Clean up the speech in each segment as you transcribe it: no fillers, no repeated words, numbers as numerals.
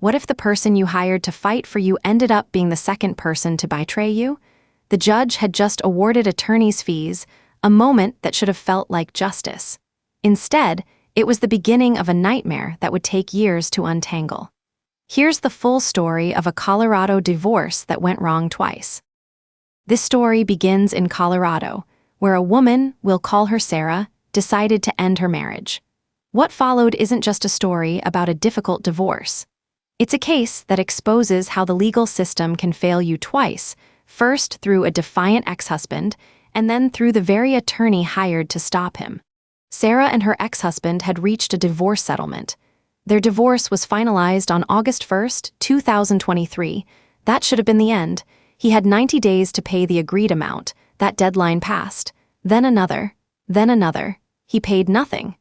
What if the person you hired to fight for you ended up being the second person to betray you? The judge had just awarded attorney's fees, a moment that should have felt like justice. Instead, it was the beginning of a nightmare that would take years to untangle. Here's the full story of a Colorado divorce that went wrong twice. This story begins in Colorado, where a woman, we'll call her Sarah, decided to end her marriage. What followed isn't just a story about a difficult divorce. It's a case that exposes how the legal system can fail you twice, first through a defiant ex-husband, and then through the very attorney hired to stop him. Sarah and her ex-husband had reached a divorce settlement. Their divorce was finalized on August 1st, 2023. That should have been the end. He had 90 days to pay the agreed amount. That deadline passed. Then another. He paid nothing.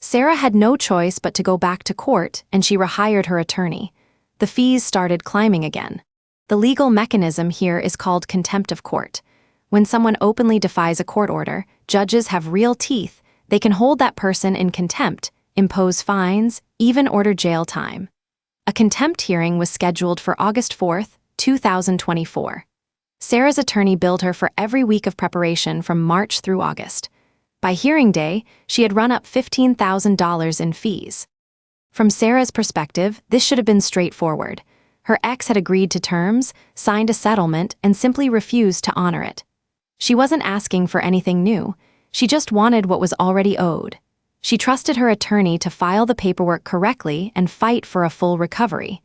Sarah had no choice but to go back to court, and she rehired her attorney. The fees started climbing again. The legal mechanism here is called contempt of court. When someone openly defies a court order, judges have real teeth. They can hold that person in contempt, impose fines, even order jail time. A contempt hearing was scheduled for August 4th, 2024. Sarah's attorney billed her for every week of preparation from March through August. By hearing day, she had run up $15,000 in fees. From Sarah's perspective, this should have been straightforward. Her ex had agreed to terms, signed a settlement, and simply refused to honor it. She wasn't asking for anything new. She just wanted what was already owed. She trusted her attorney to file the paperwork correctly and fight for a full recovery.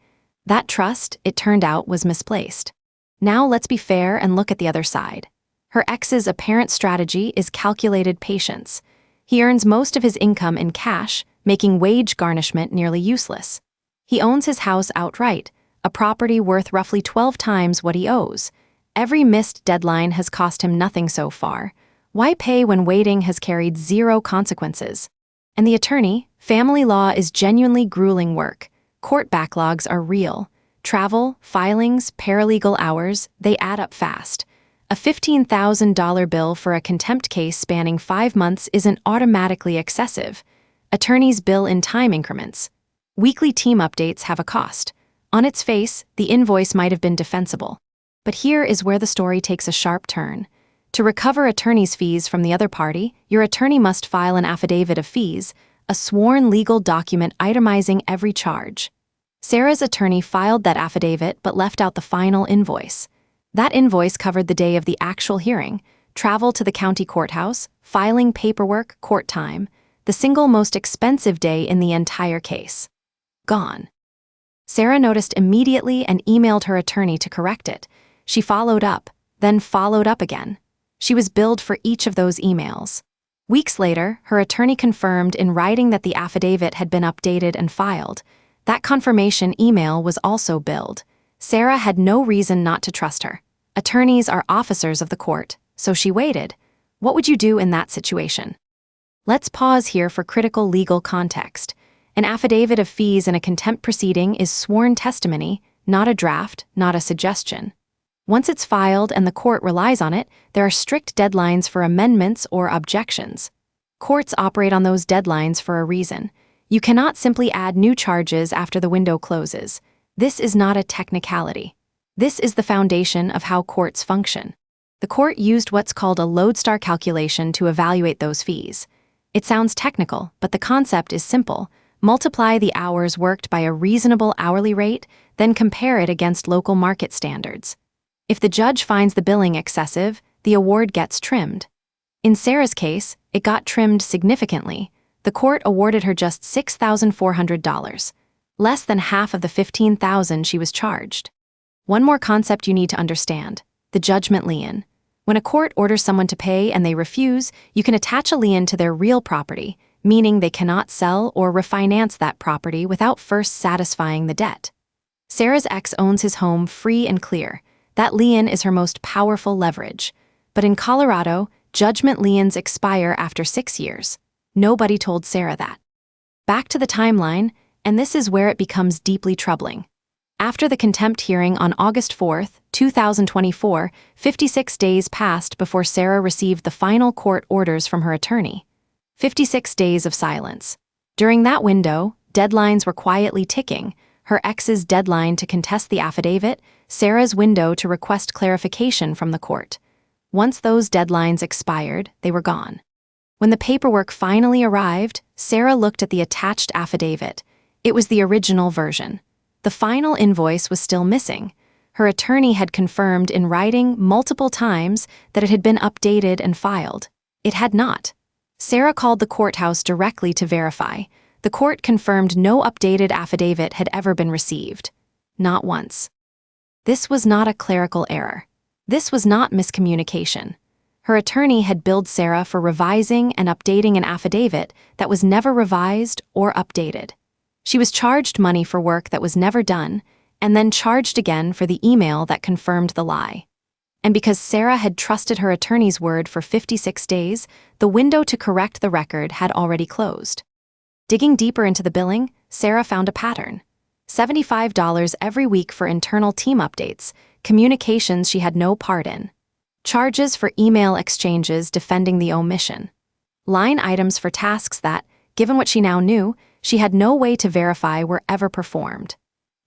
That trust, it turned out, was misplaced. Now let's be fair and look at the other side. Her ex's apparent strategy is calculated patience. He earns most of his income in cash, making wage garnishment nearly useless. He owns his house outright, a property worth roughly 12 times what he owes. Every missed deadline has cost him nothing so far. Why pay when waiting has carried zero consequences? And the attorney, family law is genuinely grueling work. Court backlogs are real. Travel, filings, paralegal hours, they add up fast. A $15,000 bill for a contempt case spanning 5 months isn't automatically excessive. Attorneys bill in time increments. Weekly team updates have a cost. On its face, the invoice might have been defensible. But here is where the story takes a sharp turn. To recover attorney's fees from the other party, your attorney must file an affidavit of fees, a sworn legal document itemizing every charge. Sarah's attorney filed that affidavit but left out the final invoice. That invoice covered the day of the actual hearing, travel to the county courthouse, filing paperwork, court time, the single most expensive day in the entire case. Gone. Sarah noticed immediately and emailed her attorney to correct it. She followed up, then followed up again. She was billed for each of those emails. Weeks later, her attorney confirmed in writing that the affidavit had been updated and filed. That confirmation email was also billed. Sarah had no reason not to trust her. Attorneys are officers of the court, so she waited. What would you do in that situation? Let's pause here for critical legal context. An affidavit of fees in a contempt proceeding is sworn testimony, not a draft, not a suggestion. Once it's filed and the court relies on it, there are strict deadlines for amendments or objections. Courts operate on those deadlines for a reason. You cannot simply add new charges after the window closes. This is not a technicality. This is the foundation of how courts function. The court used what's called a lodestar calculation to evaluate those fees. It sounds technical, but the concept is simple. Multiply the hours worked by a reasonable hourly rate, then compare it against local market standards. If the judge finds the billing excessive, the award gets trimmed. In Sarah's case, it got trimmed significantly. The court awarded her just $6,400, less than half of the $15,000 she was charged. One more concept you need to understand: the judgment lien. When a court orders someone to pay and they refuse, you can attach a lien to their real property, meaning they cannot sell or refinance that property without first satisfying the debt. Sarah's ex owns his home free and clear. That lien is her most powerful leverage. But in Colorado, judgment liens expire after 6 years. Nobody told Sarah that. Back to the timeline, and this is where it becomes deeply troubling. After the contempt hearing on August 4th, 2024, 56 days passed before Sarah received the final court orders from her attorney. 56 days of silence. During that window, deadlines were quietly ticking. her ex's deadline to contest the affidavit, Sarah's window to request clarification from the court. Once those deadlines expired, they were gone. When the paperwork finally arrived, Sarah looked at the attached affidavit. It was the original version. The final invoice was still missing. Her attorney had confirmed in writing multiple times that it had been updated and filed. It had not. Sarah called the courthouse directly to verify. The court confirmed no updated affidavit had ever been received. Not once. This was not a clerical error. This was not miscommunication. Her attorney had billed Sarah for revising and updating an affidavit that was never revised or updated. She was charged money for work that was never done, and then charged again for the email that confirmed the lie. And because Sarah had trusted her attorney's word for 56 days, the window to correct the record had already closed. Digging deeper into the billing, Sarah found a pattern. $75 every week for internal team updates, communications she had no part in. Charges for email exchanges defending the omission. Line items for tasks that, given what she now knew, she had no way to verify were ever performed.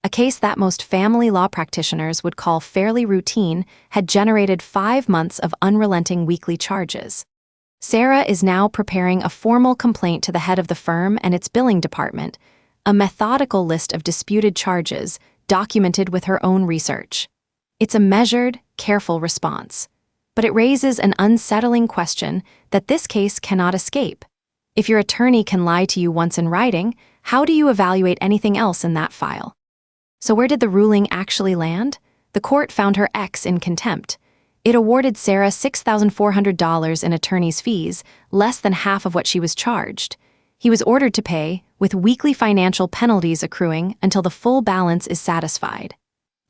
A case that most family law practitioners would call fairly routine had generated 5 months of unrelenting weekly charges. Sarah is now preparing a formal complaint to the head of the firm and its billing department, a methodical list of disputed charges documented with her own research. It's a measured, careful response. But it raises an unsettling question that this case cannot escape. If your attorney can lie to you once in writing, how do you evaluate anything else in that file? So where did the ruling actually land? The court found her ex in contempt. It awarded Sarah $6,400 in attorney's fees, less than half of what she was charged. He was ordered to pay, with weekly financial penalties accruing until the full balance is satisfied.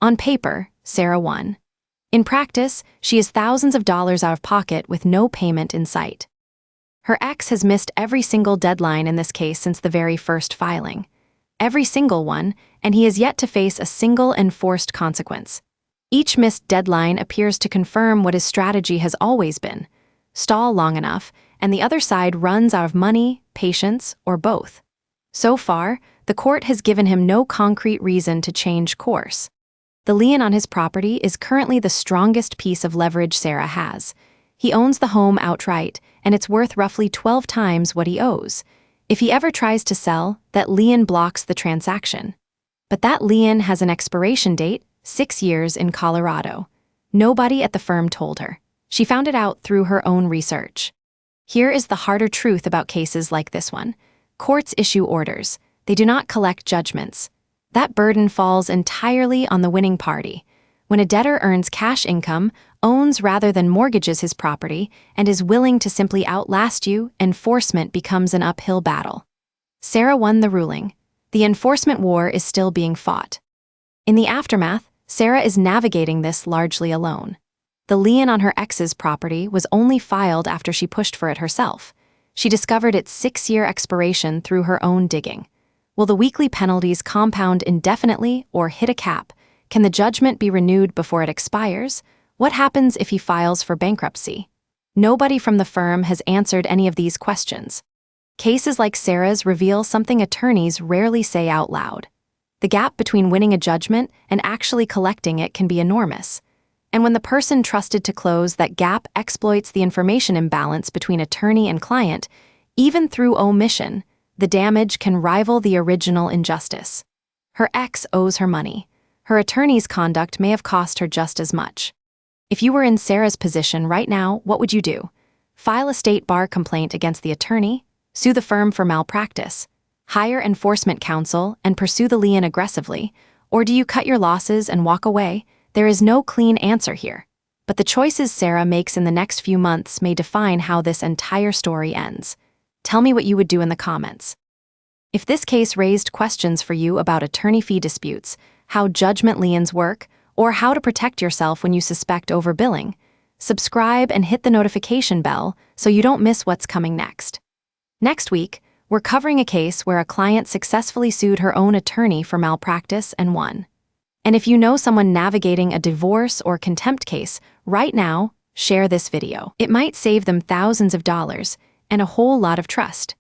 On paper, Sarah won. In practice, she is thousands of dollars out of pocket with no payment in sight. Her ex has missed every single deadline in this case since the very first filing. Every single one, and he has yet to face a single enforced consequence. Each missed deadline appears to confirm what his strategy has always been: stall long enough, and the other side runs out of money, patience, or both. So far, the court has given him no concrete reason to change course. The lien on his property is currently the strongest piece of leverage Sarah has. He owns the home outright, and it's worth roughly 12 times what he owes. If he ever tries to sell, that lien blocks the transaction. But that lien has an expiration date, 6 years in Colorado. Nobody at the firm told her. She found it out through her own research. Here is the harder truth about cases like this one. Courts issue orders. They do not collect judgments. That burden falls entirely on the winning party. When a debtor earns cash income, owns rather than mortgages his property, and is willing to simply outlast you, enforcement becomes an uphill battle. Sarah won the ruling. The enforcement war is still being fought. In the aftermath, Sarah is navigating this largely alone. The lien on her ex's property was only filed after she pushed for it herself. She discovered its 6-year expiration through her own digging. Will the weekly penalties compound indefinitely or hit a cap? Can the judgment be renewed before it expires? What happens if he files for bankruptcy? Nobody from the firm has answered any of these questions. Cases like Sarah's reveal something attorneys rarely say out loud. The gap between winning a judgment and actually collecting it can be enormous. And when the person trusted to close that gap exploits the information imbalance between attorney and client, even through omission, the damage can rival the original injustice. Her ex owes her money. Her attorney's conduct may have cost her just as much. If you were in Sarah's position right now, what would you do? File a state bar complaint against the attorney? Sue the firm for malpractice? Hire enforcement counsel and pursue the lien aggressively? Or do you cut your losses and walk away? There is no clean answer here. But the choices Sarah makes in the next few months may define how this entire story ends. Tell me what you would do in the comments. If this case raised questions for you about attorney fee disputes, how judgment liens work, or how to protect yourself when you suspect overbilling, subscribe and hit the notification bell so you don't miss what's coming next. Next week, we're covering a case where a client successfully sued her own attorney for malpractice and won. And if you know someone navigating a divorce or contempt case right now, share this video. It might save them thousands of dollars and a whole lot of trust.